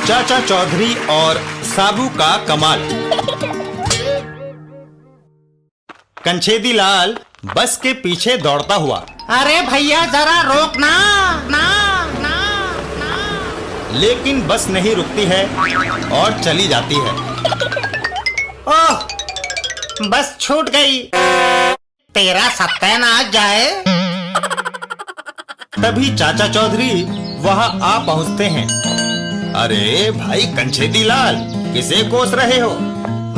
चाचा चौधरी और साबू का कमाल। कंछेदी लाल बस के पीछे दौड़ता हुआ, अरे भैया जरा रोक ना ना ना ना। लेकिन बस नहीं रुकती है और चली जाती है। ओह, बस छूट गई, तेरा सत्यानाश जाए। तभी चाचा चौधरी वहां आ पहुंचते हैं। अरे भाई कंछेदी लाल, किसे कोस रहे हो?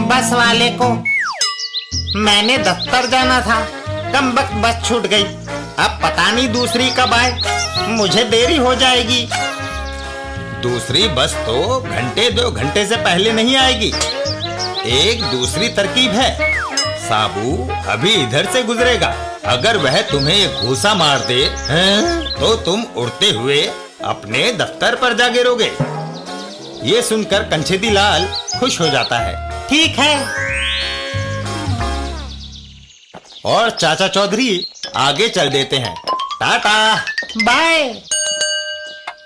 बस वाले को। मैंने दफ्तर जाना था, कम वक्त बस छूट गई। अब पता नहीं दूसरी कब आए, मुझे देरी हो जाएगी। दूसरी बस तो घंटे 2 घंटे से पहले नहीं आएगी। एक दूसरी तरकीब है, साबू अभी इधर से गुजरेगा। अगर वह तुम्हें घूसा मार दे तो तुम उड़ते हुए अपने दफ्तर पर जा गिरोगे। ये सुनकर कंछेदी लाल खुश हो जाता है। ठीक है। और चाचा चौधरी आगे चल देते हैं। Tata bye.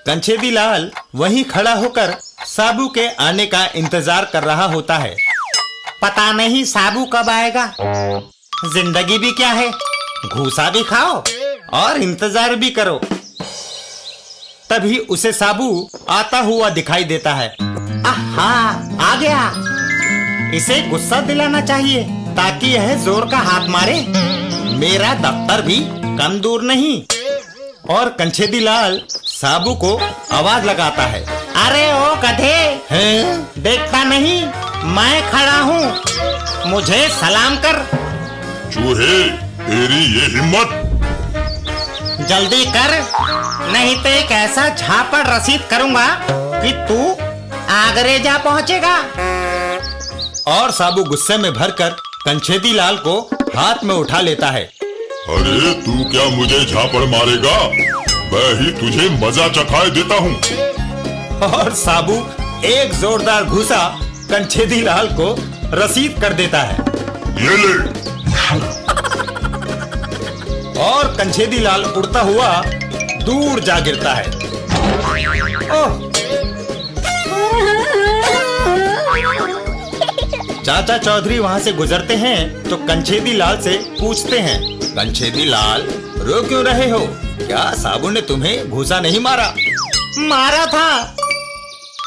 कंछेदी लाल वहीं खड़ा होकर साबू के आने का इंतजार कर रहा होता है। पता नहीं साबू कब आएगा। जिंदगी भी क्या है, घूसा भी खाओ और इंतजार भी करो। तभी उसे साबू आता हुआ दिखाई देता है। आहा, आ गया। इसे गुस्सा दिलाना चाहिए ताकि यह जोर का हाथ मारे। मेरा दफ्तर भी कम दूर नहीं। और कंछेदी लाल साबू को आवाज लगाता है। अरे ओ गधे, देखता नहीं मैं खड़ा हूँ, मुझे सलाम कर। चूहे, तेरी ये हिम्मत! जल्दी कर, नहीं तो एक ऐसा झापड़ रसीद करूंगा कि तू आगरे जा पहुंचेगा। और साबू गुस्से में भरकर कंछेदी लाल को हाथ में उठा लेता है। अरे तू क्या मुझे झापड़ मारेगा? मैं ही तुझे मजा चखाए देता हूँ। और साबू एक जोरदार घूसा कंछेदी लाल को रसीद कर देता है। ये ले। और कंछेदी लाल उड़ता हुआ दूर जा गिरता है। ओह! चाचा चौधरी वहां से गुजरते हैं तो कंछेदी लाल से पूछते हैं, कंछेदी लाल, रो क्यों रहे हो? क्या साबू ने तुम्हें घूसा नहीं मारा? मारा था,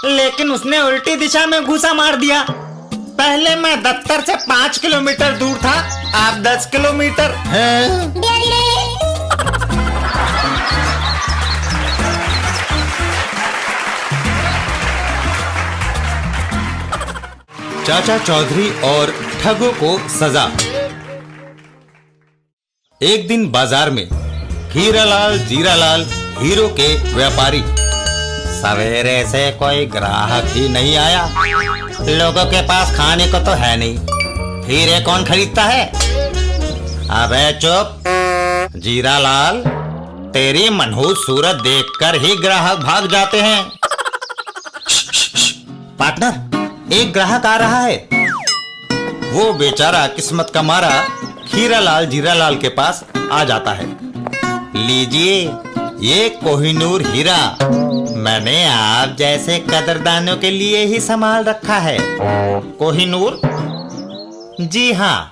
लेकिन उसने उल्टी दिशा में घूसा मार दिया। पहले मैं दफ्तर से 5 किलोमीटर दूर था, आप 10 किलोमीटर। चाचा चौधरी और ठगों को सजा। एक दिन बाजार में हीरालाल जीरालाल हीरो के व्यापारी। सवेरे से कोई ग्राहक ही नहीं आया, लोगों के पास खाने को तो है नहीं, हीरे कौन खरीदता है? अबे चुप जीरालाल, तेरी मनहूस सूरत देखकर ही ग्राहक भाग जाते हैं। पार्टनर, एक ग्राहक आ रहा है। वो बेचारा किस्मत का मारा हीरालाल जीरालाल के पास आ जाता है। लीजिए ये कोहिनूर हीरा, मैंने आप जैसे कदरदानों के लिए ही संभाल रखा है। कोहिनूर? जी हाँ,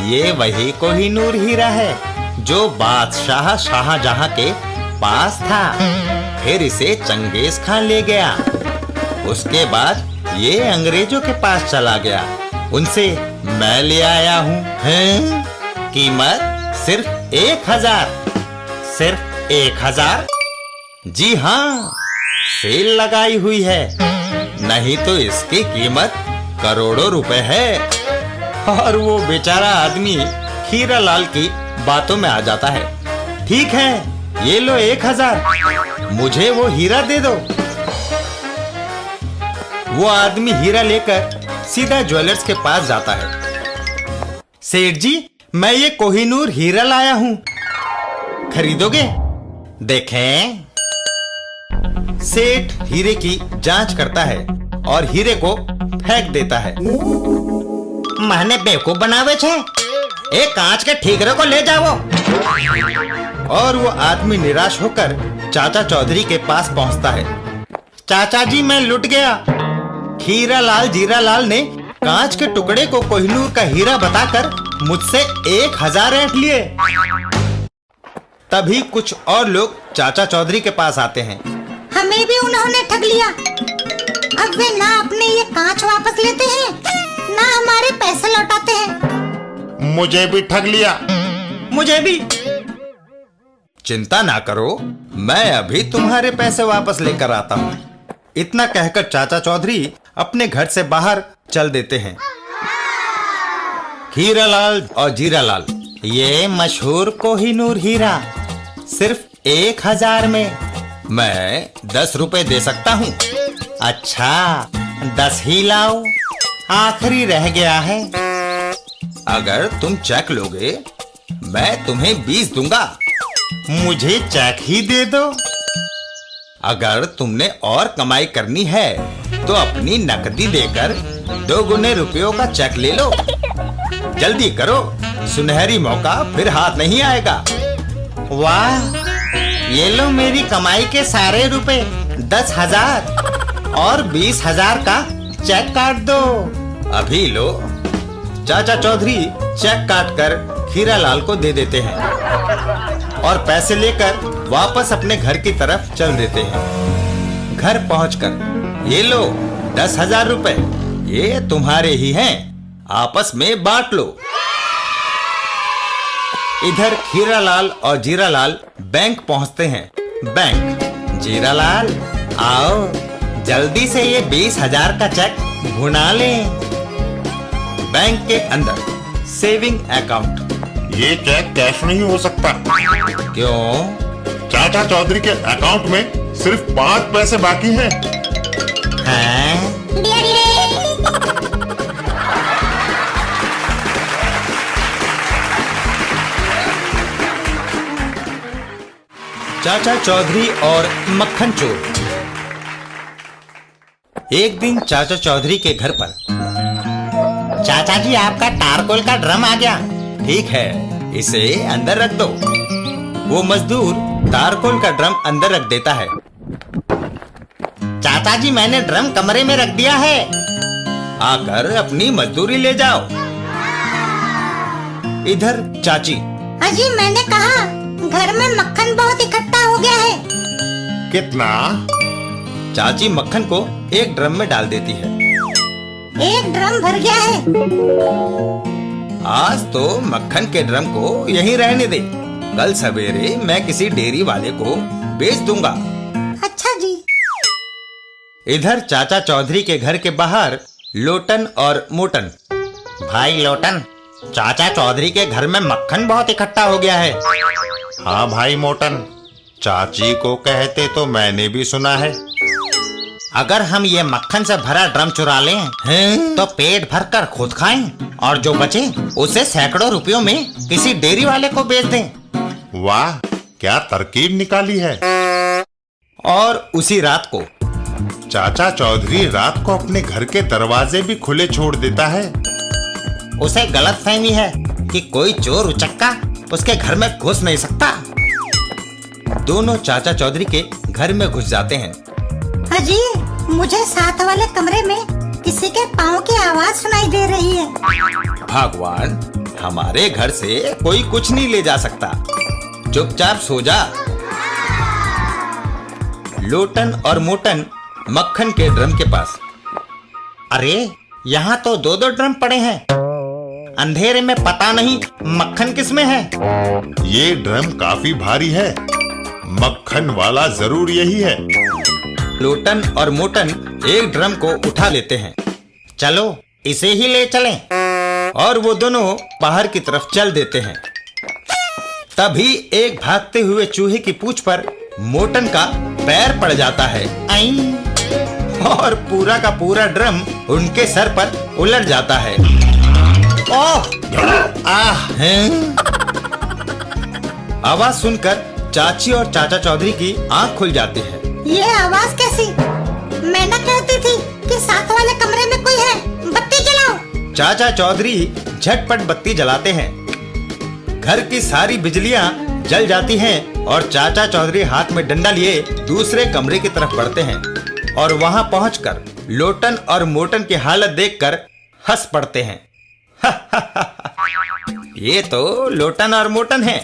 ये वही कोहिनूर हीरा है जो बादशाह शाहजहां के पास था। फिर इसे चंगेज खान ले गया। उसके बाद ये अंग्रेजों के पास चला गया, उनसे मैं ले आया हूँ। कीमत सिर्फ 1000। सिर्फ 1000? जी हाँ, सेल लगाई हुई है, नहीं तो इसकी कीमत करोड़ों रुपए है। और वो बेचारा आदमी हीरालाल की बातों में आ जाता है। ठीक है, ये लो 1000, मुझे वो हीरा दे दो। वो आदमी हीरा लेकर सीधा ज्वेलर्स के पास जाता है। सेठ जी, मैं ये कोहिनूर हीरा लाया हूँ, खरीदोगे? देखें। सेठ हीरे की जांच करता है और हीरे को फेंक देता है। मैंने बेवकूफ बनावे छे, एक कांच के ठीकरे को ले जाओ। और वो आदमी निराश होकर चाचा चौधरी के पास पहुंचता है। चाचा जी मैं लुट गया। हीरालाल जीरालाल ने कांच के टुकड़े को कोहिनूर का हीरा बताकर मुझसे 1000 ऐंठ लिए। तभी कुछ और लोग चाचा चौधरी के पास आते हैं। हमें भी उन्होंने ठग लिया। अब वे ना अपने ये कांच वापस लेते हैं, ना हमारे पैसे लौटाते हैं। मुझे भी ठग लिया। मुझे भी। चिंता ना करो, मैं अभी तुम्हारे पैसे वापस लेकर आता हूँ। इतना कहकर चाचा चौधरी अपने घर से बाहर चल देते हैं। हीरालाल और जीरालाल, ये मशहूर कोहिनूर हीरा सिर्फ 1000 में। मैं 10 रुपए दे सकता हूँ। अच्छा 10 ही लाओ, आखिरी रह गया है। अगर तुम चेक लोगे मैं तुम्हें 20 दूंगा। मुझे चेक ही दे दो। अगर तुमने और कमाई करनी है तो अपनी नकदी देकर 2 गुने रुपयों का चेक ले लो। जल्दी करो, सुनहरी मौका फिर हाथ नहीं आएगा। वाह, ये लो मेरी कमाई के सारे रुपए 10,000 और 20,000 का चेक काट दो। अभी लो। चाचा चौधरी चेक काटकर हीरालाल को दे देते हैं और पैसे लेकर वापस अपने घर की तरफ चल देते हैं। घर पहुंचकर ये लो 10,000 रुपए, ये तुम्हारे ही हैं, आपस में बांट लो। इधर हीरालाल और जीरालाल बैंक पहुंचते हैं। बैंक, जीरालाल आओ, जल्दी से ये 20,000 का चेक भुना लें। बैंक के अंदर सेविंग अकाउंट। ये चेक कैश नहीं हो सकता। क्यों? चाचा चौधरी के अकाउंट में सिर्फ 5 पैसे बाकी हैं। हैं? चाचा चौधरी और मक्खन चोर। एक दिन चाचा चौधरी के घर पर, चाचा जी आपका टारकोल का ड्रम आ गया। ठीक है, इसे अंदर रख दो। वो मजदूर टारकोल का ड्रम अंदर रख देता है। चाचा जी मैंने ड्रम कमरे में रख दिया है, आकर अपनी मजदूरी ले जाओ। इधर चाची, अजी मैंने कहा घर में मक्खन बहुत इकट्ठा हो गया है। कितना? चाची मक्खन को एक ड्रम में डाल देती है। एक ड्रम भर गया है। आज तो मक्खन के ड्रम को यहीं रहने दे, कल सवेरे मैं किसी डेयरी वाले को बेच दूंगा। अच्छा जी। इधर चाचा चौधरी के घर के बाहर लोटन और मोटन। भाई लोटन, चाचा चौधरी के घर में मक्खन बहुत इकट्ठा हो गया है। हाँ भाई मोटन, चाची को कहते तो मैंने भी सुना है। अगर हम ये मक्खन से भरा ड्रम चुरा लें तो पेट भर कर खुद खाएं और जो बचे उसे सैकड़ों रुपयों में किसी डेयरी वाले को बेच दें। वाह, क्या तरकीब निकाली है। और उसी रात को चाचा चौधरी रात को अपने घर के दरवाजे भी खुले छोड़ देता है। उसे गलतफहमी है कि कोई चोर उचक्का उसके घर में घुस नहीं सकता। दोनों चाचा चौधरी के घर में घुस जाते हैं। अजी, मुझे साथ वाले कमरे में किसी के पाँव की आवाज सुनाई दे रही है। भगवान, हमारे घर से कोई कुछ नहीं ले जा सकता, चुपचाप सो जा। लोटन और मोटन मक्खन के ड्रम के पास। अरे यहाँ तो 2-2 ड्रम पड़े हैं, अंधेरे में पता नहीं मक्खन किसमें है। ये ड्रम काफी भारी है, मक्खन वाला जरूर यही है। लोटन और मोटन एक ड्रम को उठा लेते हैं। चलो इसे ही ले चलें। और वो दोनों बाहर की तरफ चल देते हैं। तभी एक भागते हुए चूहे की पूंछ पर मोटन का पैर पड़ जाता है। आई! और पूरा का पूरा ड्रम उनके सर पर उलट जाता है। ओह! आह! आवाज सुनकर चाची और चाचा चौधरी की आंख खुल जाती है। ये आवाज कैसी? मैं न कहती थी कि साथ वाले कमरे में कोई है, बत्ती जलाओ। चाचा चौधरी झटपट बत्ती जलाते हैं। घर की सारी बिजलियां जल जाती हैं और चाचा चौधरी हाथ में डंडा लिए दूसरे कमरे की तरफ बढ़ते हैं। और वहां पहुंचकर लोटन और मोटन की हालत देखकर हंस पड़ते हैं। ये तो लोटन और मोटन हैं।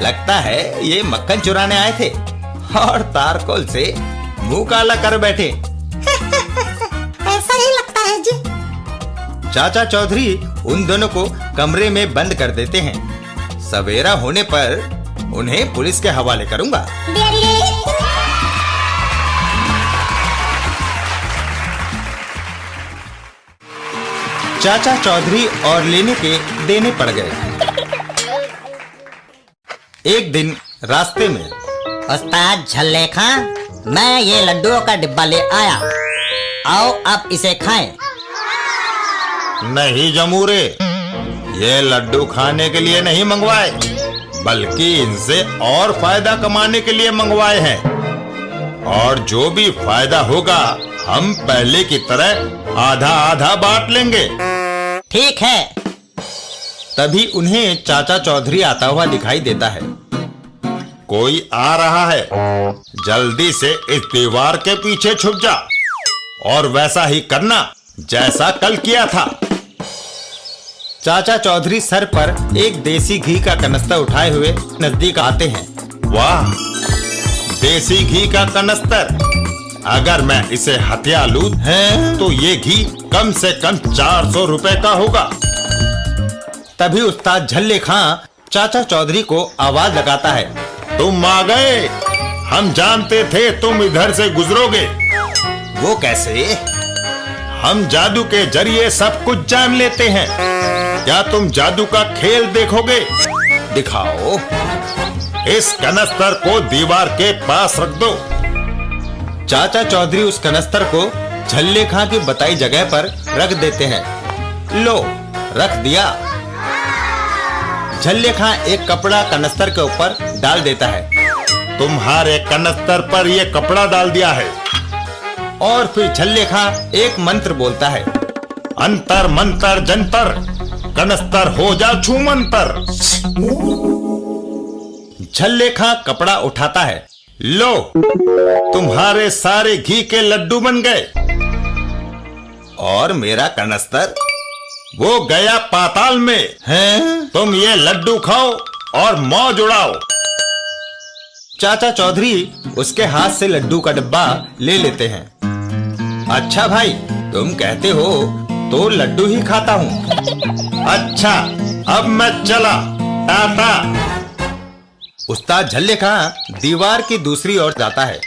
लगता है ये मक्खन चुराने आए थे और तारकोल से मुंह काला कर बैठे। ऐसा ही लगता है जी। चाचा चौधरी उन दोनों को कमरे में बंद कर देते हैं। सवेरा होने पर उन्हें पुलिस के हवाले करूंगा। चाचा चौधरी और लेने के देने पड़ गए। एक दिन रास्ते में, उस्ताद झल्ले खां, मैं ये लड्डुओं का डिब्बा ले आया, आओ अब इसे खाएं। नहीं जमूरे, ये लड्डू खाने के लिए नहीं मंगवाए, बल्कि इनसे और फायदा कमाने के लिए मंगवाए हैं। और जो भी फायदा होगा हम पहले की तरह आधा आधा बांट लेंगे। ठीक है। तभी उन्हें चाचा चौधरी आता हुआ दिखाई देता है। कोई आ रहा है, जल्दी से इस दीवार के पीछे छुप जा और वैसा ही करना जैसा कल किया था। चाचा चौधरी सर पर एक देसी घी का कनस्तर उठाए हुए नजदीक आते हैं। वाह, देसी घी का कनस्तर! अगर मैं इसे हथिया लूं तो ये घी कम से कम 400 रुपए का होगा। तभी उस्ताद झल्ले खां चाचा चौधरी को आवाज लगाता है, तुम आ गए, हम जानते थे तुम इधर से गुजरोगे। वो कैसे? हम जादू के जरिए सब कुछ जान लेते हैं। क्या तुम जादू का खेल देखोगे? दिखाओ। इस कनस्तर को दीवार के पास रख दो। चाचा चौधरी उस कनस्तर को झल्ले खां की बताई जगह पर रख देते हैं। लो, रख दिया। झल्ले खां एक कपड़ा कनस्तर के ऊपर डाल देता है। तुम्हारे कनस्तर पर यह कपड़ा डाल दिया है। और फिर झल्ले खां एक मंत्र बोलता है, अंतर मंतर जंतर, कनस्तर हो जा छूमंतर। झल्ले खां कपड़ा उठाता है। लो, तुम्हारे सारे घी के लड्डू बन गए। और मेरा कनस्तर वो गया पाताल में। हैं? तुम ये लड्डू खाओ और मौज उड़ाओ। चाचा चौधरी उसके हाथ से लड्डू का डिब्बा ले लेते हैं। अच्छा भाई, तुम कहते हो तो लड्डू ही खाता हूँ। अच्छा, अब मैं चला, टाटा। उस्ताद झल्ले खां दीवार की दूसरी ओर जाता है।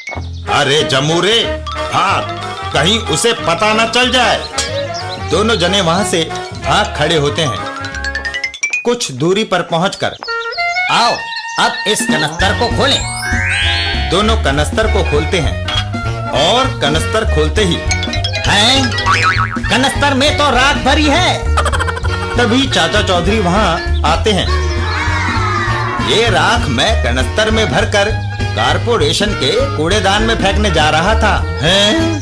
अरे जमूरे, भाग, कहीं उसे पता न चल जाए। दोनों जने वहां से भाग खड़े होते हैं। कुछ दूरी पर पहुंचकर, आओ अब इस कनस्तर को खोलें। दोनों कनस्तर को खोलते हैं और कनस्तर खोलते ही, हैं? कनस्तर में तो राख भरी है। तभी चाचा चौधरी वहां आते हैं। ये राख मैं कनस्तर में भरकर कारपोरेशन के कूड़ेदान में फेंकने जा रहा था। हैं?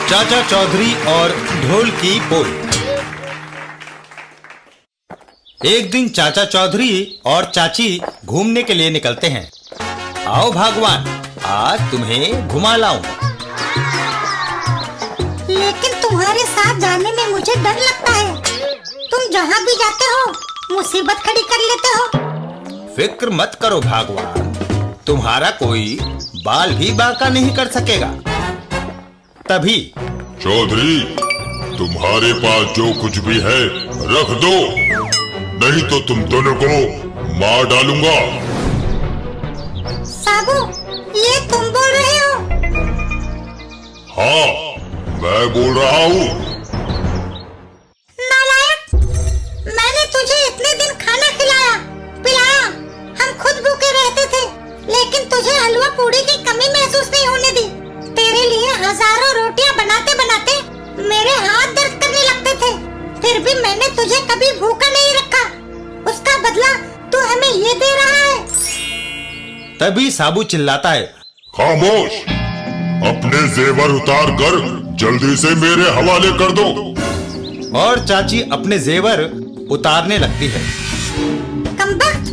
चाचा चौधरी और ढोल की पोल। एक दिन चाचा चौधरी और चाची घूमने के लिए निकलते हैं। आओ भगवान, आज तुम्हें घुमा लाऊं। लेकिन तुम्हारे साथ जाने में मुझे डर लगता है। तुम जहाँ भी जाते हो मुसीबत खड़ी कर लेते हो। फिक्र मत करो भगवान, तुम्हारा कोई बाल भी बांका नहीं कर सकेगा। तभी, चौधरी, तुम्हारे पास जो कुछ भी है रख दो, नहीं तो तुम दोनों को मार डालूंगा। साबू, ये तुम बोल रहे हो? हाँ, मैं बोल रहा हूँ। नालायक, मैंने तुझे इतने दिन खाना खिलाया, पिलाया, हम खुद भूखे रहते थे, लेकिन तुझे हलवा पूड़ी की कमी महसूस नहीं होने दी। तेरे लिए हजारों रोटियां बनाते बनाते मेरे हाथ दर्द करने लगते थे, फिर भी मैंने तुझे कभी भूखा नहीं रखा। उसका बदला तू हमें ये दे रहा है। तभी साबू चिल्लाता है, खामोश, अपने जेवर उतार कर जल्दी से मेरे हवाले कर दो। और चाची अपने जेवर उतारने लगती है। कमबख्त,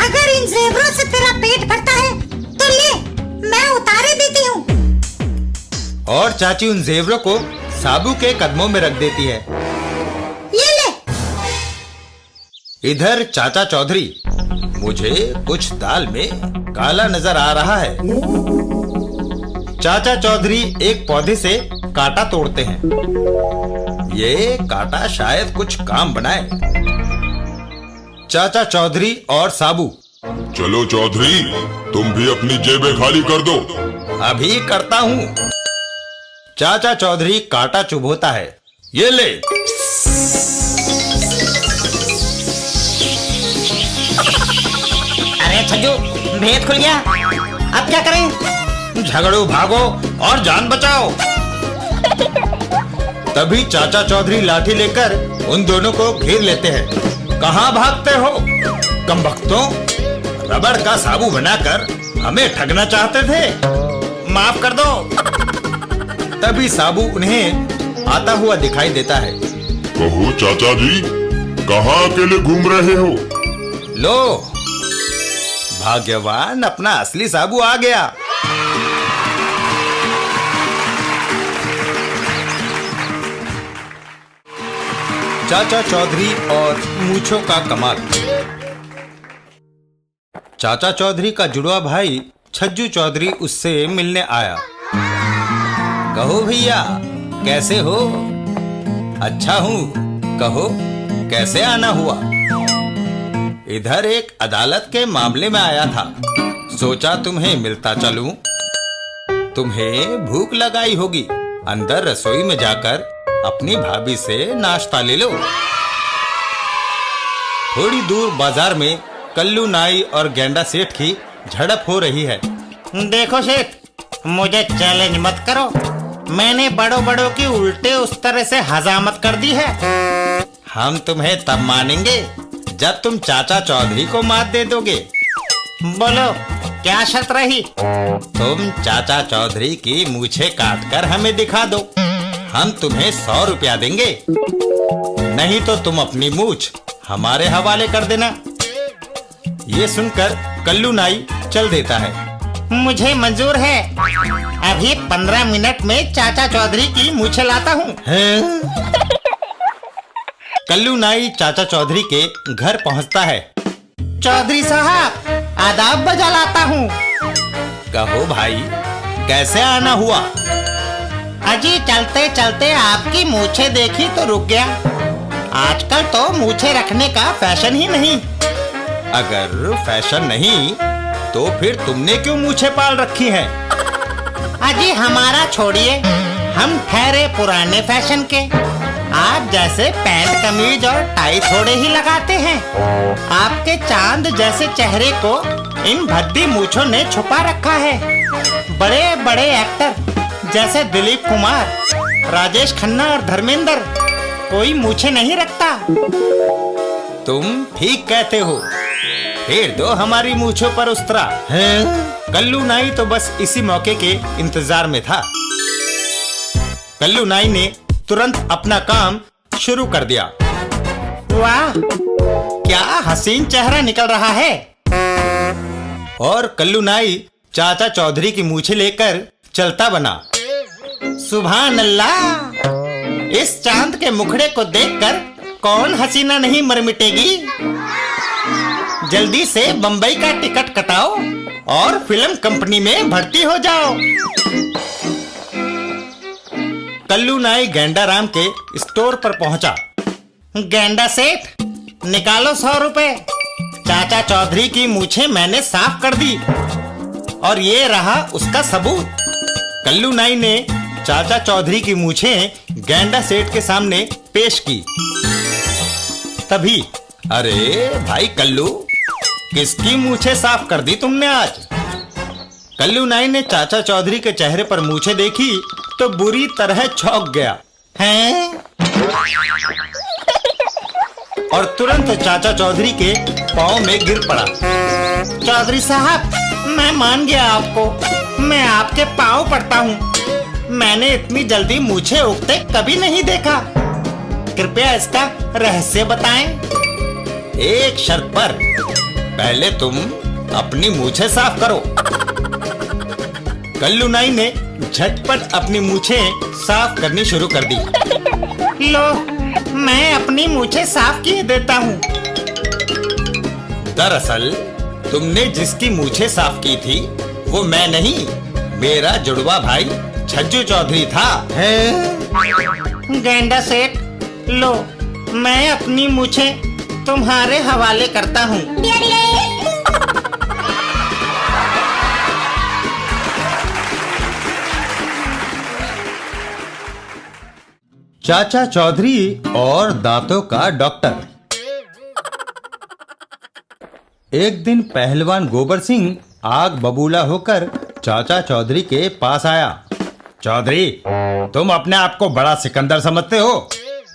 अगर इन जेवरों से तेरा पेट भरता है तो ले, मैं उतारे देती हूँ। और चाची उन जेवरों को साबू के कदमों में रख देती है। ये ले। इधर चाचा चौधरी, मुझे कुछ दाल में काला नजर आ रहा है। चाचा चौधरी एक पौधे से कांटा तोड़ते हैं। ये कांटा शायद कुछ काम बनाए। चाचा चौधरी और साबू, चलो चौधरी, तुम भी अपनी जेबें खाली कर दो। अभी करता हूँ। चाचा चौधरी कांटा चुभोता है। ये ले। अरे छज्जू, भेद खुल गया, अब क्या करें? झगड़ो, भागो और जान बचाओ। तभी चाचा चौधरी लाठी लेकर उन दोनों को घेर लेते हैं। कहाँ भागते हो कमबख्तों? रबड़ का साबू बनाकर हमें ठगना चाहते थे? माफ कर दो। तभी साबू उन्हें आता हुआ दिखाई देता है। कहो चाचा जी, कहाँ अकेले घूम रहे हो? लो, भाग्यवान, अपना असली साबू आ गया। चाचा चौधरी और मूंछों का कमाल। चाचा चौधरी का जुड़वा भाई छज्जू चौधरी उससे मिलने आया। कहो भैया, कैसे हो? अच्छा हूँ। कहो, कैसे आना हुआ? इधर एक अदालत के मामले में आया था, सोचा तुम्हें मिलता चलूं। तुम्हें भूख लगाई होगी, अंदर रसोई में जाकर अपनी भाभी से नाश्ता ले लो। थोड़ी दूर बाजार में कल्लू नाई और गेंडा सेठ की झड़प हो रही है। देखो सेठ, मुझे चैलेंज मत करो। मैंने बड़ों बड़ों की उल्टे उस तरह से हजामत कर दी है। हम तुम्हें तब मानेंगे जब तुम चाचा चौधरी को मात दे दोगे। बोलो, क्या शर्त रही? तुम चाचा चौधरी की मूछें काटकर हमें दिखा दो, हम तुम्हें 100 रुपया देंगे। नहीं तो तुम अपनी मूछ हमारे हवाले कर देना। ये सुनकर कल्लू नाई चल देता है। मुझे मंजूर है। अभी 15 मिनट में चाचा चौधरी की मूछें लाता हूँ। कल्लू नाई चाचा चौधरी के घर पहुँचता है। चौधरी साहब, आदाब बजा लाता हूँ। कहो भाई, कैसे आना हुआ? अजी चलते चलते आपकी मूछें देखी तो रुक गया। आजकल तो मूछें रखने का फैशन ही नहीं। अगर फैशन नहीं तो फिर तुमने क्यों मूछें पाल रखी हैं? अजी हमारा छोड़िए, हम ठहरे पुराने फैशन के। आप जैसे पैंट कमीज और टाई थोड़े ही लगाते हैं। आपके चांद जैसे चेहरे को इन भद्दी मूछों ने छुपा रखा है। बड़े बड़े एक्टर जैसे दिलीप कुमार, राजेश खन्ना और धर्मेंद्र कोई मूछें नहीं रखता। तुम ठीक कहते हो। फिर दो हमारी मूछों पर उस्तरा। कल्लू नाई तो बस इसी मौके के इंतजार में था। कल्लू नाई ने तुरंत अपना काम शुरू कर दिया। वाह, क्या हसीन चेहरा निकल रहा है। और कल्लू नाई चाचा चौधरी की मूछें लेकर चलता बना। सुभान अल्लाह, इस चांद के मुखड़े को देखकर कौन हसीना नहीं मर मिटेगी। जल्दी से बंबई का टिकट कटाओ और फिल्म कंपनी में भर्ती हो जाओ। कल्लू नाई गेंडा राम के स्टोर पर पहुंचा। गेंडा सेठ, निकालो 100 रुपए। चाचा चौधरी की मूछें मैंने साफ कर दी और ये रहा उसका सबूत। कल्लू नाई ने चाचा चौधरी की मूछें गेंडा सेठ के सामने पेश की। तभी, अरे भाई कल्लू, किसकी मूछें साफ कर दी तुमने आज? कल्लू नाई ने चाचा चौधरी के चेहरे पर मूछें देखी तो बुरी तरह चौंक गया। हैं? और तुरंत चाचा चौधरी के पांव में गिर पड़ा। चौधरी साहब, मैं मान गया आपको। मैं आपके पांव पड़ता हूँ। मैंने इतनी जल्दी मूछें उगते कभी नहीं देखा। कृपया इसका रहस्य बताएं। एक शर्त पर। पहले तुम अपनी मूछें साफ करो। कल्लू नाई ने झटपट अपनी मूछें साफ करनी शुरू कर दी। लो, मैं अपनी मूछें साफ किए देता हूँ। दरअसल तुमने जिसकी मूछें साफ की थी वो मैं नहीं, मेरा जुड़वा भाई छज्जू चौधरी था। गेंडा सेठ, लो, मैं अपनी मूछें तुम्हारे हवाले करता हूँ। चाचा चौधरी और दांतों का डॉक्टर। एक दिन पहलवान गोबर सिंह आग बबूला होकर चाचा चौधरी के पास आया। चौधरी, तुम अपने आप को बड़ा सिकंदर समझते हो।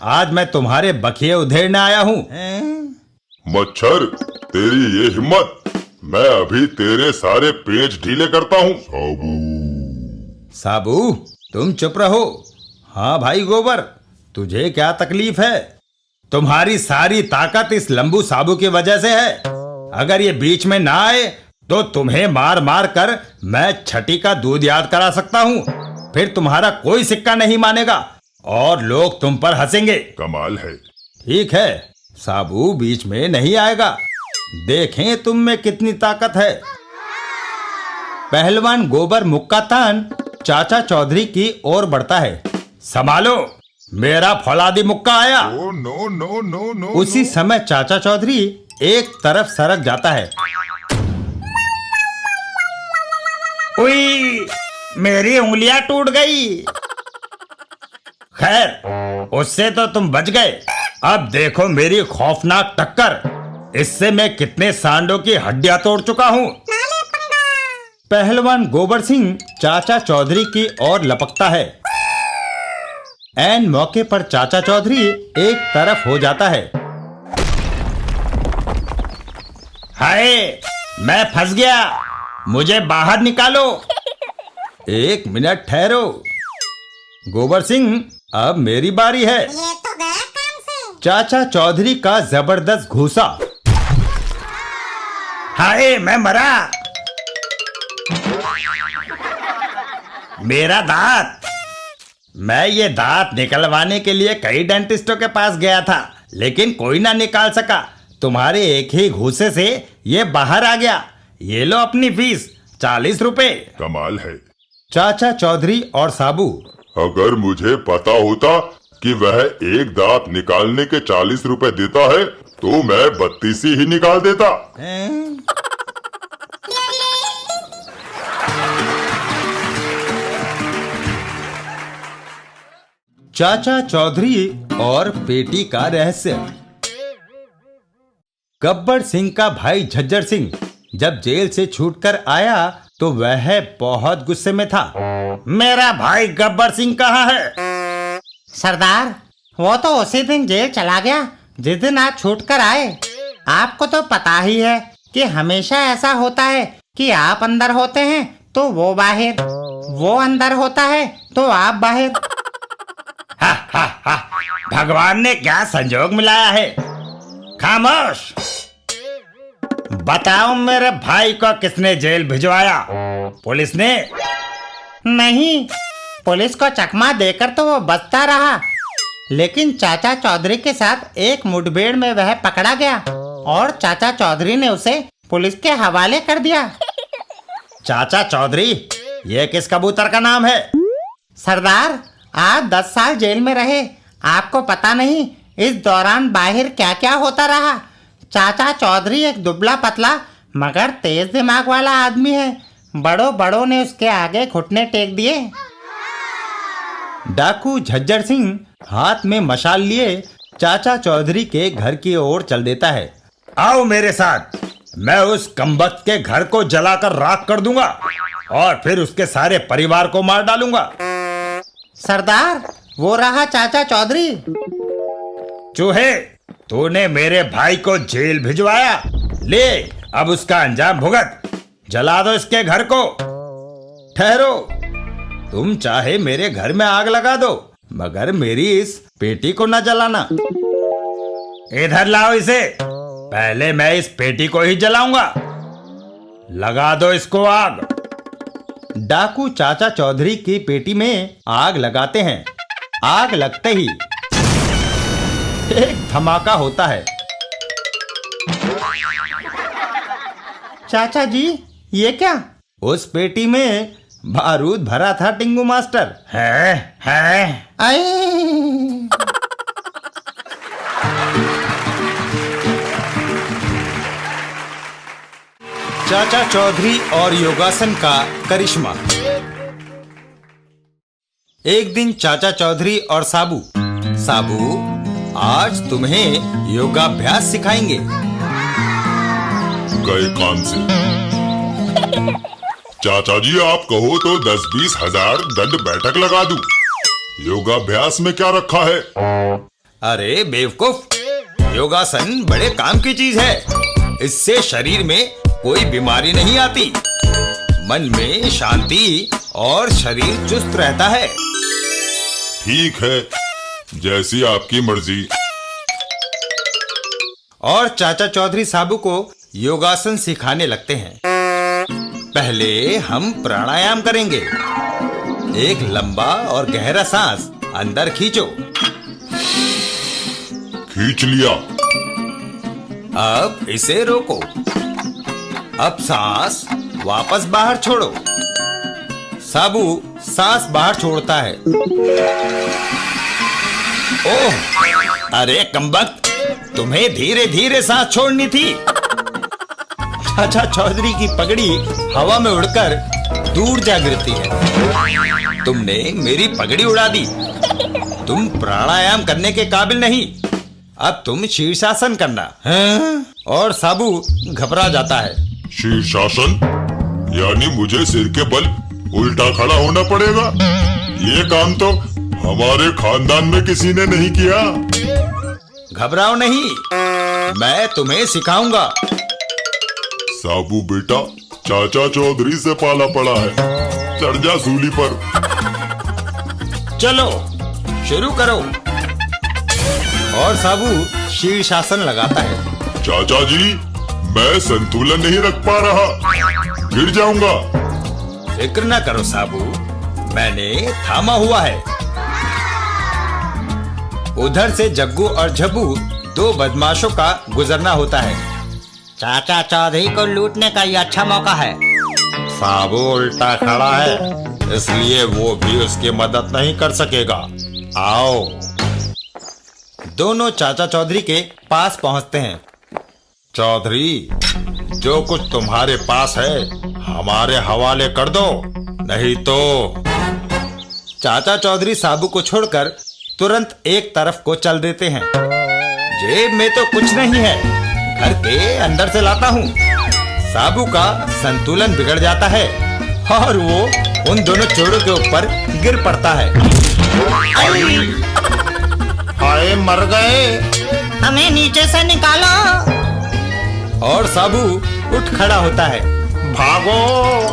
आज मैं तुम्हारे बखिए उधेड़ने आया हूँ। मच्छर, तेरी ये हिम्मत, मैं अभी तेरे सारे पेच ढीले करता हूँ। साबू, तुम चुप रहो। हाँ भाई गोबर, तुझे क्या तकलीफ है? तुम्हारी सारी ताकत इस लंबू साबू की वजह से है। अगर ये बीच में ना आए तो तुम्हें मार मार कर मैं छठी का दूध याद करा सकता हूँ। फिर तुम्हारा कोई सिक्का नहीं मानेगा और लोग तुम पर हंसेंगे। कमाल है। ठीक है, साबू बीच में नहीं आएगा। देखें तुम में कितनी ताकत है। पहलवान गोबर मुक्का तान चाचा चौधरी की ओर बढ़ता है। संभालो, मेरा फौलादी मुक्का आया। Oh no no no no. उसी समय चाचा चौधरी एक तरफ सरक जाता है। उई, मेरी उंगलियां टूट गई। खैर, उससे तो तुम बच गए। अब देखो मेरी खौफनाक टक्कर। इससे मैं कितने सांडों की हड्डियां तोड़ चुका हूँ। पहलवान गोबर सिंह चाचा चौधरी की ओर लपकता है। ऐन मौके पर चाचा चौधरी एक तरफ हो जाता है। हाय, मैं फंस गया, मुझे बाहर निकालो। एक मिनट ठहरो गोबर सिंह, अब मेरी बारी है। ये तो गया काम से। चाचा चौधरी का जबरदस्त घूसा। हाय, मैं मरा। मेरा दांत। मैं ये दांत निकलवाने के लिए कई डेंटिस्टों के पास गया था, लेकिन कोई ना निकाल सका। तुम्हारे एक ही घूसे से ये बाहर आ गया। ये लो अपनी फीस, 40 रुपए। कमाल है। चाचा चौधरी और साबू। अगर मुझे पता होता कि वह एक दांत निकालने के 40 रुपए देता है तो मैं 32 ही निकाल देता। चाचा चौधरी और पेटी का रहस्य। गब्बर सिंह का भाई झज्जर सिंह जब जेल से छूटकर आया तो वह बहुत गुस्से में था। मेरा भाई गब्बर सिंह कहाँ है? सरदार, वो तो उसी दिन जेल चला गया जिस दिन आप छूट कर आए। आपको तो पता ही है कि हमेशा ऐसा होता है कि आप अंदर होते हैं तो वो बाहर, वो अंदर होता है तो आप बाहर। भगवान ने क्या संजोग मिलाया है। खामोश। बताओ, मेरे भाई को किसने जेल भिजवाया? पुलिस ने? नहीं, पुलिस को चकमा देकर तो वो बचता रहा, लेकिन चाचा चौधरी के साथ एक मुठभेड़ में वह पकड़ा गया और चाचा चौधरी ने उसे पुलिस के हवाले कर दिया। चाचा चौधरी, ये किस कबूतर का नाम है? सरदार, आप 10 साल जेल में रहे, आपको पता नहीं इस दौरान बाहर क्या क्या होता रहा। चाचा चौधरी एक दुबला पतला मगर तेज दिमाग वाला आदमी है। बड़ों बड़ों ने उसके आगे घुटने टेक दिए। डाकू झज्जर सिंह हाथ में मशाल लिए चाचा चौधरी के घर की ओर चल देता है। आओ मेरे साथ, मैं उस कमबख्त के घर को जलाकर राख कर दूंगा और फिर उसके सारे परिवार को मार डालूंगा। सरदार, वो रहा चाचा चौधरी। चूहे, तूने मेरे भाई को जेल भिजवाया। ले, अब उसका अंजाम भुगत। जला दो इसके घर को। ठहरो, तुम चाहे मेरे घर में आग लगा दो, मगर मेरी इस पेटी को न जलाना। इधर लाओ इसे। पहले मैं इस पेटी को ही जलाऊंगा। लगा दो इसको आग। डाकू चाचा चौधरी की पेटी में आग लगाते हैं। आग लगते ही एक धमाका होता है। चाचा जी, ये क्या? उस पेटी में बारूद भरा था टिंगू मास्टर। है आए! चाचा चौधरी और योगासन का करिश्मा। एक दिन चाचा चौधरी और साबू, आज तुम्हें योगाभ्यास सिखाएंगे। गए काम से। चाचा जी, आप कहो तो 10-20 हजार दंड बैठक लगा दूं। योगाभ्यास में क्या रखा है? अरे बेवकूफ, योगासन बड़े काम की चीज है। इससे शरीर में कोई बीमारी नहीं आती, मन में शांति और शरीर चुस्त रहता है। ठीक है, जैसी आपकी मर्जी। और चाचा चौधरी साबू को योगासन सिखाने लगते हैं। पहले हम प्राणायाम करेंगे। एक लंबा और गहरा सांस अंदर खींचो। खींच लिया। अब इसे रोको। अब सांस वापस बाहर छोड़ो। साबू सांस बाहर छोड़ता है। ओह, अरे कमबख्त, तुम्हें धीरे धीरे सांस छोड़नी थी। चाचा चौधरी की पगड़ी हवा में उड़कर दूर जा गिरती है। तुमने मेरी पगड़ी उड़ा दी। तुम प्राणायाम करने के काबिल नहीं। अब तुम शीर्षासन करना है। और साबू घबरा जाता है। शीर्षासन यानी मुझे सिर के बल उल्टा खड़ा होना पड़ेगा। ये काम तो हमारे खानदान में किसी ने नहीं किया। घबराओ नहीं, मैं तुम्हें सिखाऊंगा। साबू बेटा, चाचा चौधरी से पाला पड़ा है। चढ़ जा सूली पर। चलो शुरू करो। और साबू शीर्षासन लगाता है। चाचा जी, मैं संतुलन नहीं रख पा रहा, गिर जाऊंगा। फिक्र न करो साबू, मैंने थामा हुआ है। उधर से जग्गू और झब्बू, दो बदमाशों का गुजरना होता है। चाचा चौधरी को लूटने का ये अच्छा मौका है। साबू उल्टा खड़ा है, इसलिए वो भी उसकी मदद नहीं कर सकेगा। आओ। दोनों चाचा चौधरी के पास पहुंचते हैं। चौधरी, जो कुछ तुम्हारे पास है हमारे हवाले कर दो, नहीं तो। चाचा चौधरी साबू को छोड़कर तुरंत एक तरफ को चल देते हैं। जेब में तो कुछ नहीं है, घर के अंदर से लाता हूँ। साबू का संतुलन बिगड़ जाता है और वो उन दोनों चोरों के ऊपर गिर पड़ता है। हाय, मर गए। हमें नीचे से निकालो। और साबू उठ खड़ा होता है। भागो!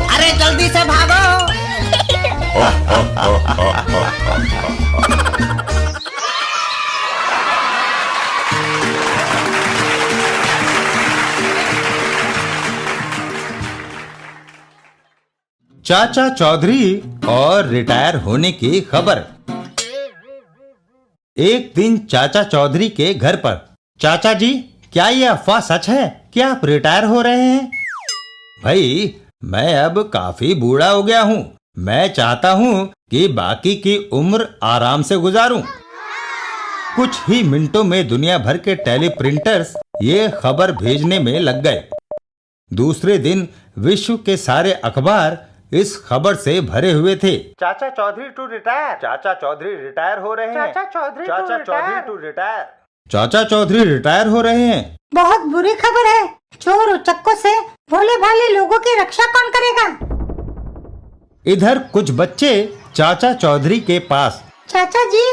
अरे जल्दी से भागो। चाचा चौधरी और रिटायर होने की खबर। एक दिन चाचा चौधरी के घर पर। चाचा जी, क्या ये अफवाह सच है कि आप रिटायर हो रहे हैं? भाई, मैं अब काफी बूढ़ा हो गया हूँ। मैं चाहता हूँ कि बाकी की उम्र आराम से गुजारूं। कुछ ही मिनटों में दुनिया भर के टेलीप्रिंटर्स ये खबर भेजने में लग गए। दूसरे दिन विश्व के सारे अखबार इस खबर से भरे हुए थे। चाचा चौधरी टू रिटायर। चाचा चौधरी रिटायर हो रहे हैं। चाचा चौधरी टू रिटायर। चाचा चौधरी रिटायर हो रहे हैं। बहुत बुरी खबर है। चोर उचक्कों से भोले भाले लोगों की रक्षा कौन करेगा? इधर कुछ बच्चे चाचा चौधरी के पास। चाचा जी,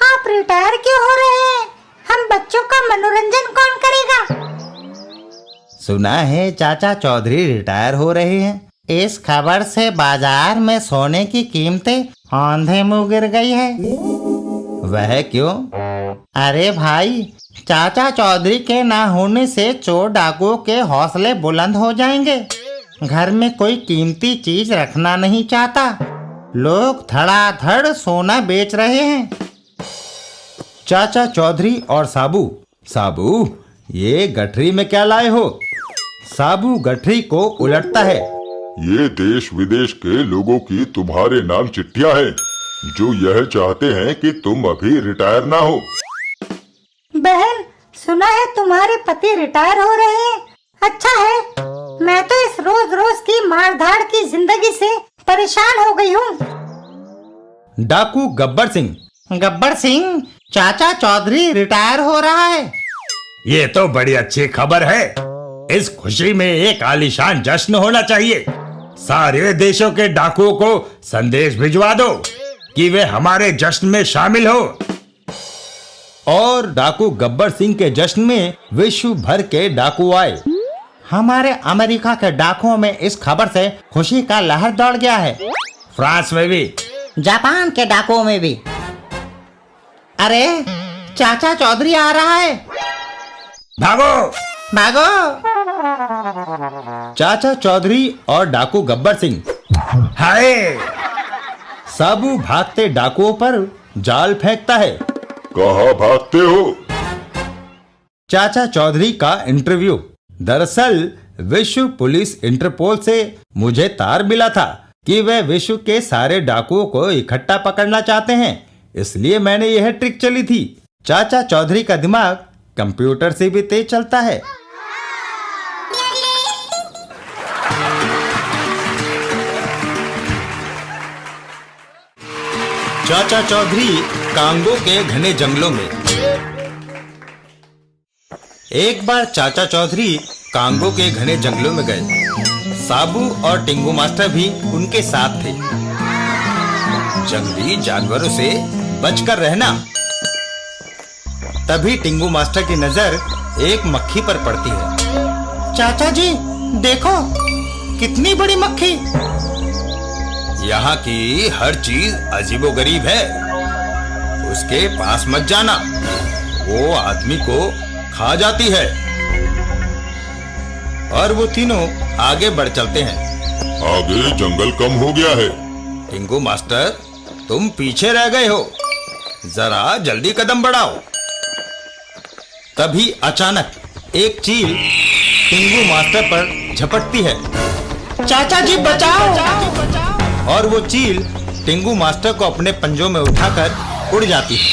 आप रिटायर क्यों हो रहे हैं? हम बच्चों का मनोरंजन कौन करेगा? सुना है चाचा चौधरी रिटायर हो रहे हैं। इस खबर से बाजार में सोने की कीमतें आंधे मुंह गिर गई है। वह क्यों? अरे भाई, चाचा चौधरी के ना होने से चोर डाकुओं के हौसले बुलंद हो जाएंगे। घर में कोई कीमती चीज रखना नहीं चाहता। लोग धड़ाधड़ सोना बेच रहे हैं। चाचा चौधरी और साबू। साबू, ये गठरी में क्या लाए हो? साबू गठरी को उलटता है। ये देश विदेश के लोगों की तुम्हारे नाम चिट्ठियां हैं, जो यह चाहते हैं कि तुम अभी रिटायर ना हो। बहन, सुना है तुम्हारे पति रिटायर हो रहे हैं। अच्छा है, मैं तो इस रोज रोज की मारधाड़ की जिंदगी से परेशान हो गई हूँ। डाकू गब्बर सिंह। गब्बर सिंह, चाचा चौधरी रिटायर हो रहा है। ये तो बड़ी अच्छी खबर है। इस खुशी में एक आलीशान जश्न होना चाहिए। सारे देशों के डाकुओं को संदेश भिजवा दो कि वे हमारे जश्न में शामिल हो। और डाकू गब्बर सिंह के जश्न में विश्व भर के डाकू आए। हमारे अमेरिका के डाकुओं में इस खबर से खुशी का लहर दौड़ गया है। फ्रांस में भी, जापान के डाकुओं में भी। अरे, चाचा चौधरी आ रहा है। भागो भागो। चाचा चौधरी और डाकू गब्बर सिंह। हाय। साबू भागते डाकुओं पर जाल फेंकता है। कहाँ भागते हो? चाचा चौधरी का इंटरव्यू। दरअसल विश्व पुलिस इंटरपोल से मुझे तार मिला था कि वे विश्व के सारे डाकुओं को इकट्ठा पकड़ना चाहते हैं, इसलिए मैंने यह ट्रिक चली थी। चाचा चौधरी का दिमाग कंप्यूटर से भी तेज चलता है। चाचा चौधरी कांगो के घने जंगलों में। एक बार चाचा चौधरी कांगो के घने जंगलों में गए। साबू और टिंगू मास्टर भी उनके साथ थे। जंगली जानवरों से बचकर रहना। तभी टिंगू मास्टर की नजर एक मक्खी पर पड़ती है। चाचा जी, देखो कितनी बड़ी मक्खी। यहाँ की हर चीज अजीबोगरीब है, उसके पास मत जाना, वो आदमी को खा जाती है। और वो तीनों आगे बढ़ चलते हैं। आगे जंगल कम हो गया है। टिंगू मास्टर, तुम पीछे रह गए हो, जरा जल्दी कदम बढ़ाओ। तभी अचानक एक चील टिंगू मास्टर पर झपटती है। चाचा जी बचाओ! और वो चील टिंगू मास्टर को अपने पंजों में उठाकर उड़ जाती है।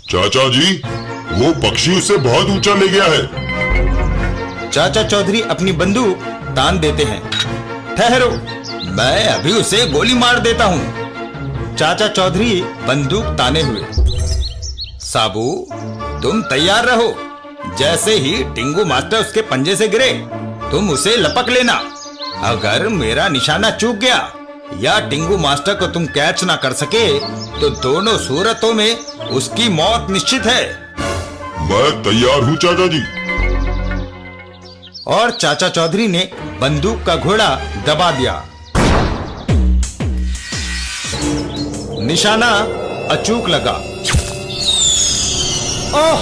चाचा जी, वो पक्षी उसे बहुत ऊंचा ले गया है। चाचा चौधरी अपनी बंदूक तान देते हैं। ठहरो, मैं अभी उसे गोली मार देता हूँ। चाचा चौधरी बंदूक ताने हुए। साबू, तुम तैयार रहो। जैसे ही टिंगू मास्टर उसके पंजे से गिरे, तुम उसे लपक लेना। अगर मेरा निशाना चूक गया या टिंगू मास्टर को तुम कैच ना कर सके, तो दोनों सूरतों में उसकी मौत निश्चित है। मैं तैयार हूँ चाचा जी। और चाचा चौधरी ने बंदूक का घोड़ा दबा दिया। निशाना अचूक लगा। ओह!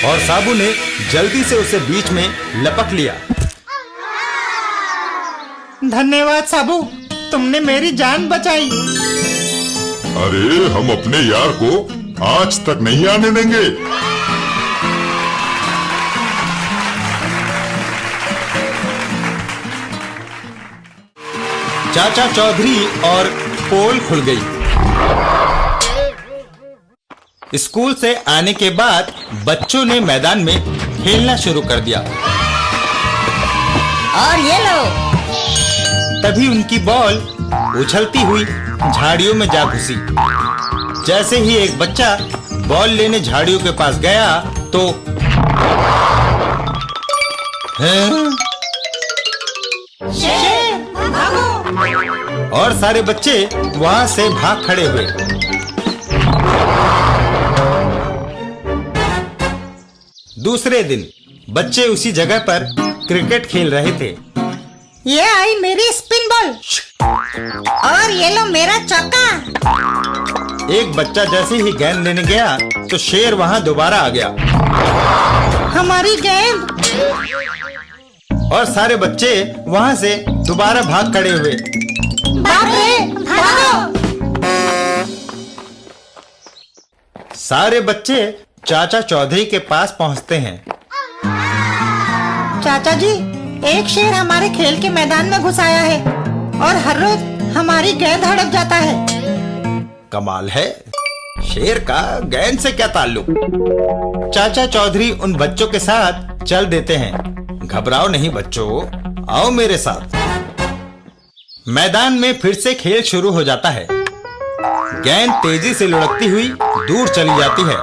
और साबू ने जल्दी से उसे बीच में लपक लिया। धन्यवाद साबू, तुमने मेरी जान बचाई। अरे, हम अपने यार को आज तक नहीं आने देंगे। चाचा चौधरी और पोल खुल गई। स्कूल से आने के बाद बच्चों ने मैदान में खेलना शुरू कर दिया। और ये लो। तभी उनकी बॉल उछलती हुई झाड़ियों में जा घुसी। जैसे ही एक बच्चा बॉल लेने झाड़ियों के पास गया तो और सारे बच्चे वहां से भाग खड़े हुए। दूसरे दिन बच्चे उसी जगह पर क्रिकेट खेल रहे थे। ये आई मेरी स्पिन बॉल और ये लो मेरा चौका। एक बच्चा जैसे ही गेंद लेने गया तो शेर वहाँ दोबारा आ गया हमारी गेंद। और सारे बच्चे वहाँ से दोबारा भाग खड़े हुए। बाप रे, भागो। सारे बच्चे चाचा चौधरी के पास पहुँचते हैं। चाचा जी, एक शेर हमारे खेल के मैदान में घुस आया है और हर रोज हमारी गेंद हड़प जाता है। कमाल है, शेर का गेंद से क्या ताल्लुक। चाचा चौधरी उन बच्चों के साथ चल देते हैं। घबराओ नहीं बच्चों, आओ मेरे साथ। मैदान में फिर से खेल शुरू हो जाता है। गेंद तेजी से लुढ़कती हुई दूर चली जाती है।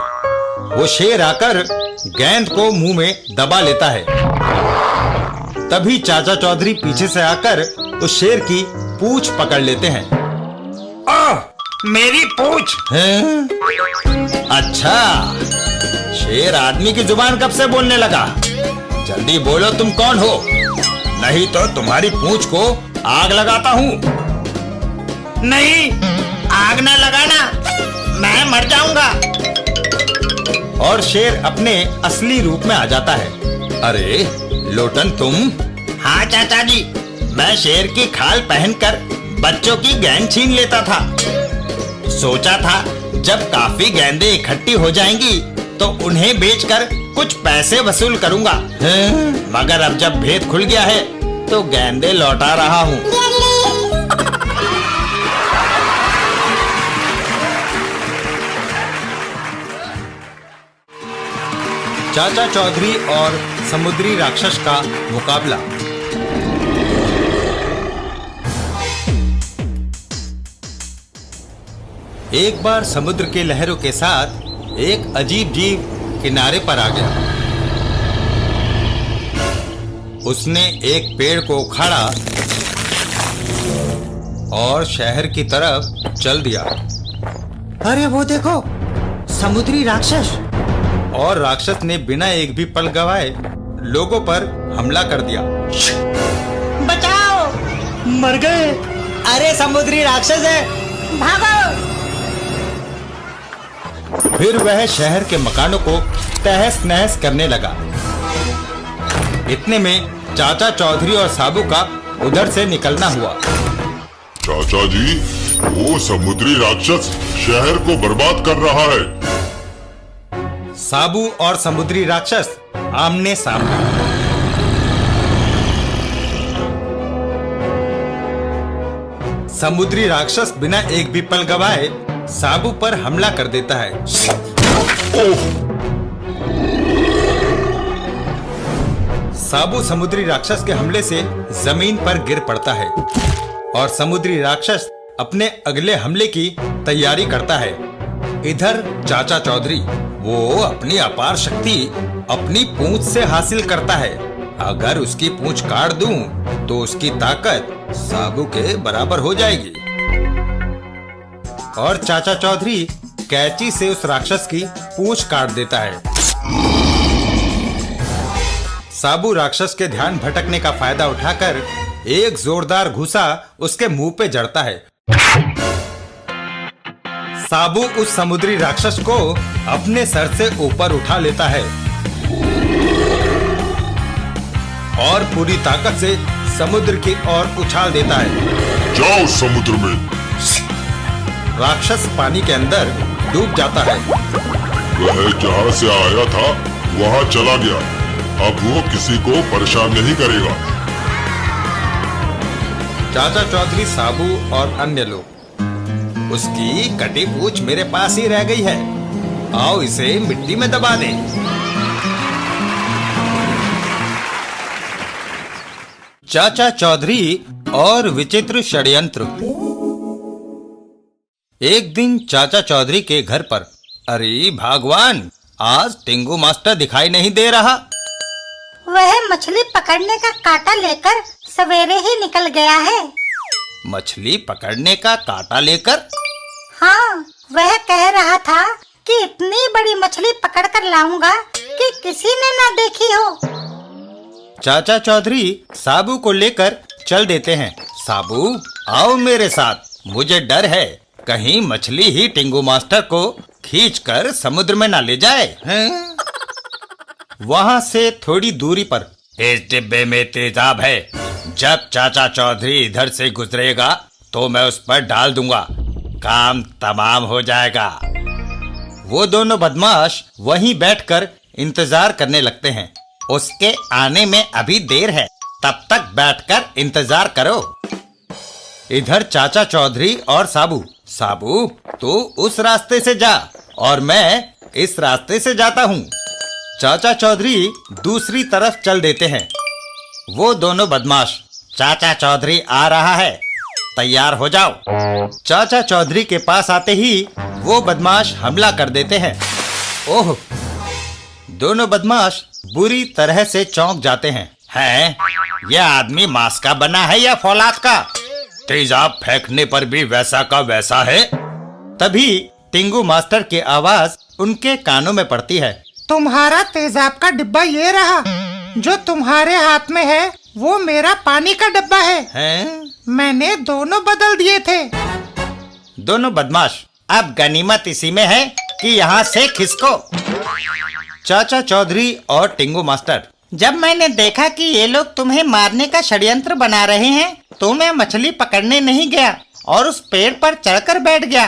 वो शेर आकर गेंद को मुंह में दबा लेता है। तभी चाचा चौधरी पीछे से आकर उस शेर की पूंछ पकड़ लेते हैं। आह, मेरी पूंछ। हैं? अच्छा, शेर आदमी की जुबान कब से बोलने लगा? जल्दी बोलो तुम कौन हो, नहीं तो तुम्हारी पूंछ को आग लगाता हूँ। नहीं, आग ना लगाना, मैं मर जाऊंगा। और शेर अपने असली रूप में आ जाता है। अरे लोटन तुम? हाँ चाचा जी, मैं शेर की खाल पहनकर बच्चों की गेंद छीन लेता था। सोचा था जब काफी गेंदें इकट्ठी हो जाएंगी तो उन्हें बेचकर कुछ पैसे वसूल करूंगा। मगर अब जब भेद खुल गया है तो गेंदें लौटा रहा हूँ। चाचा चौधरी और समुद्री राक्षस का मुकाबला। एक बार समुद्र के लहरों के साथ एक अजीब जीव किनारे पर आ गया। उसने एक पेड़ को उखाड़ा और शहर की तरफ चल दिया। अरे वो देखो, समुद्री राक्षस। और राक्षस ने बिना एक भी पल गवाए लोगों पर हमला कर दिया। बचाओ, मर गए। अरे समुद्री राक्षस है, भागो। फिर वह शहर के मकानों को तहस नहस करने लगा। इतने में चाचा चौधरी और साबू का उधर से निकलना हुआ। चाचा जी, वो समुद्री राक्षस शहर को बर्बाद कर रहा है। साबू और समुद्री राक्षस आमने सामने। समुद्री राक्षस बिना एक भी पल गवाए साबू पर हमला कर देता है। साबू समुद्री राक्षस के हमले से जमीन पर गिर पड़ता है और समुद्री राक्षस अपने अगले हमले की तैयारी करता है। इधर चाचा चौधरी, वो अपनी अपार शक्ति अपनी पूंछ से हासिल करता है। अगर उसकी पूंछ काट दूं तो उसकी ताकत साबू के बराबर हो जाएगी। और चाचा चौधरी कैंची से उस राक्षस की पूंछ काट देता है। साबू राक्षस के ध्यान भटकने का फायदा उठाकर एक जोरदार घुसा उसके मुंह पे जड़ता है। साबू उस समुद्री राक्षस को अपने सर से ऊपर उठा लेता है और पूरी ताकत से समुद्र की ओर उछाल देता है। जाओ समुद्र में। राक्षस पानी के अंदर डूब जाता है। वह जहाँ से आया था वहाँ चला गया। अब वो किसी को परेशान नहीं करेगा। चाचा चौधरी, साबू और अन्य लोग, उसकी कटी पूंछ मेरे पास ही रह गई है, आओ इसे मिट्टी में दबा दें। चाचा चौधरी और विचित्र षड्यंत्र। एक दिन चाचा चौधरी के घर पर, अरे भगवान, आज टिंगू मास्टर दिखाई नहीं दे रहा। वह मछली पकड़ने का कांटा लेकर सवेरे ही निकल गया है। मछली पकड़ने का कांटा लेकर? हाँ, वह कह रहा था कि इतनी बड़ी मछली पकड़ कर लाऊंगा कि किसी ने ना देखी हो। चाचा चौधरी साबू को लेकर चल देते हैं। साबू, आओ मेरे साथ, मुझे डर है कहीं मछली ही टिंगू मास्टर को खींचकर समुद्र में ना ले जाए हैं? वहां से थोड़ी दूरी पर इस डिब्बे में तेजाब है। जब चाचा चौधरी इधर से गुजरेगा तो मैं उस पर डाल दूंगा, काम तमाम हो जाएगा। वो दोनों बदमाश वहीं बैठकर इंतजार करने लगते हैं। उसके आने में अभी देर है, तब तक बैठकर इंतजार करो। इधर चाचा चौधरी और साबू, साबू तू उस रास्ते से जा और मैं इस रास्ते से जाता हूँ। चाचा चौधरी दूसरी तरफ चल देते हैं। वो दोनों बदमाश, चाचा चौधरी आ रहा है, तैयार हो जाओ। चाचा चौधरी के पास आते ही वो बदमाश हमला कर देते हैं। ओह! दोनों बदमाश बुरी तरह से चौंक जाते हैं। हैं? यह आदमी मांस का बना है या फौलाद का? तेजाब फेंकने पर भी वैसा का वैसा है। तभी टिंगू मास्टर की आवाज उनके कानों में पड़ती है। तुम्हारा तेजाब का डिब्बा ये रहा, जो तुम्हारे हाथ में है वो मेरा पानी का डब्बा है। हैं? मैंने दोनों बदल दिए थे। दोनों बदमाश, अब गनीमत इसी में है कि यहाँ से खिसको। चाचा चौधरी और टिंगू मास्टर, जब मैंने देखा कि ये लोग तुम्हें मारने का षड्यंत्र बना रहे हैं तो मैं मछली पकड़ने नहीं गया और उस पेड़ पर चढ़कर बैठ गया।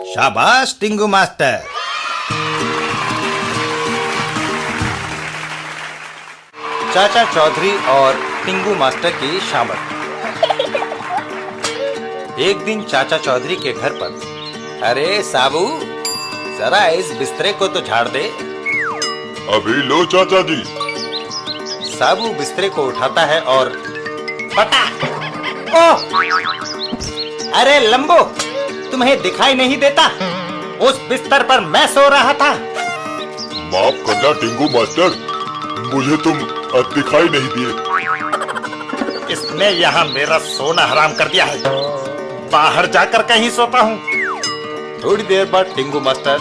शाबाश टिंगू मास्टर। चाचा चौधरी और टिंगू मास्टर की शामत। एक दिन चाचा चौधरी के घर पर, अरे साबू जरा इस बिस्तरे को तो झाड़ दे। अभी लो चाचा जी। साबू बिस्तरे को उठाता है और पटा। ओह! अरे लंबो, तुम्हें दिखाई नहीं देता? उस बिस्तर पर मैं सो रहा था। माफ करना टिंगू मास्टर, मुझे तुम दिखाई नहीं दिए। इसने यहाँ मेरा सोना हराम कर दिया है। बाहर जाकर कहीं सोता हूँ। थोड़ी देर बाद टिंगू मास्टर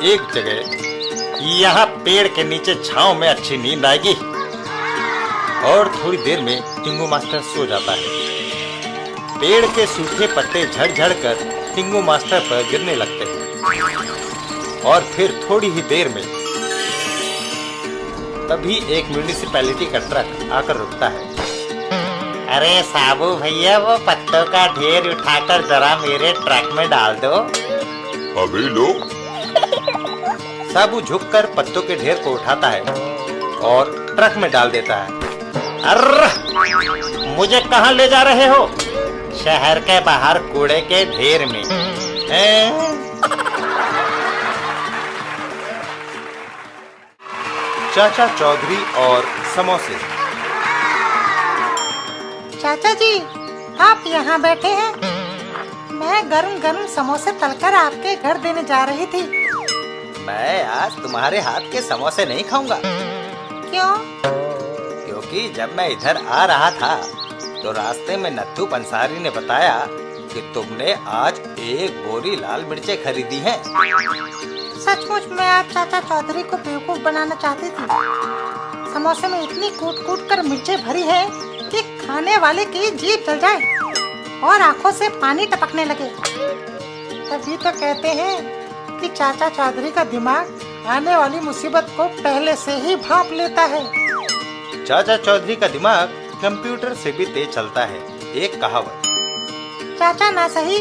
एक जगह, यहाँ पेड़ के नीचे छांव में अच्छी नींद आएगी। और थोड़ी देर में टिंगू मास्टर सो जाता है। पेड़ के सूखे पत्ते झड़-झड़ कर टिंगू मास्टर पर गिरने लगते हैं। और फिर थोड़ी ही देर में तभी एक म्यूनिसिपैलिटी का ट्रक आकर रुकता है। अरे साबू भैया, वो पत्तों का ढेर उठाकर जरा मेरे ट्रक में डाल दो। अभी लो। साबू झुककर पत्तों के ढेर को उठाता है और ट्रक में डाल देता है। अर्र! मुझे कहाँ ले जा रहे हो? शहर के बाहर कूड़े के ढेर में। चाचा चौधरी और समोसे। चाचा जी, आप यहाँ बैठे हैं? मैं गरम गरम समोसे तलकर आपके घर देने जा रही थी। मैं आज तुम्हारे हाथ के समोसे नहीं खाऊंगा। क्यों? क्योंकि जब मैं इधर आ रहा था तो रास्ते में नत्थू पंसारी ने बताया कि तुमने आज एक बोरी लाल मिर्चें खरीदी हैं। सचमुच मैं आज चाचा चौधरी को बेवकूफ बनाना चाहती थी। समोसे में इतनी कूट कूट कर मिर्चें भरी है कि खाने वाले की जीभ जल जाए और आंखों से पानी टपकने लगे। तभी तो कहते हैं कि चाचा चौधरी का दिमाग आने वाली मुसीबत को पहले से ही भांप लेता है। चाचा चौधरी का दिमाग कंप्यूटर से भी तेज चलता है। एक कहावत। चाचा ना सही,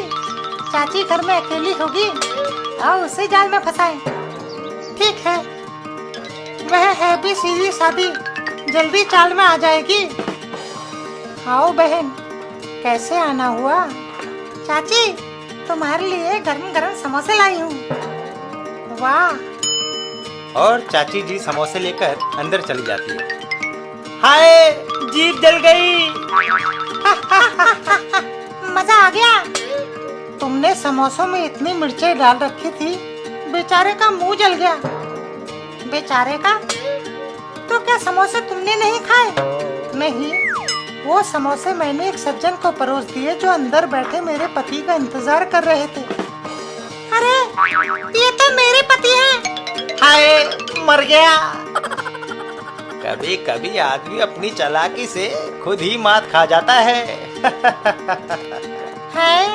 चाची घर में अकेली होगी, आओ उसे जाल में फंसाएं। ठीक है, वह है भी सीधी सादी, जल्दी चाल में आ जाएगी। आओ बहन, कैसे आना हुआ? चाची, तुम्हारे लिए गरम गरम समोसे लाई हूँ। वाह! और चाची जी समोसे लेकर अंदर चली जाती है। हाय, जीभ जल गई। मजा आ गया। तुमने समोसों में इतनी मिर्चें डाल रखी थी, बेचारे का मुंह जल गया। बेचारे का? तो क्या समोसे तुमने नहीं खाए? नहीं, वो समोसे मैंने एक सज्जन को परोस दिए जो अंदर बैठे मेरे पति का इंतजार कर रहे थे। अरे, ये तो मेरे पति हैं। हाय, मर गया। कभी कभी आदमी अपनी चालाकी से खुद ही मात खा जाता है। है?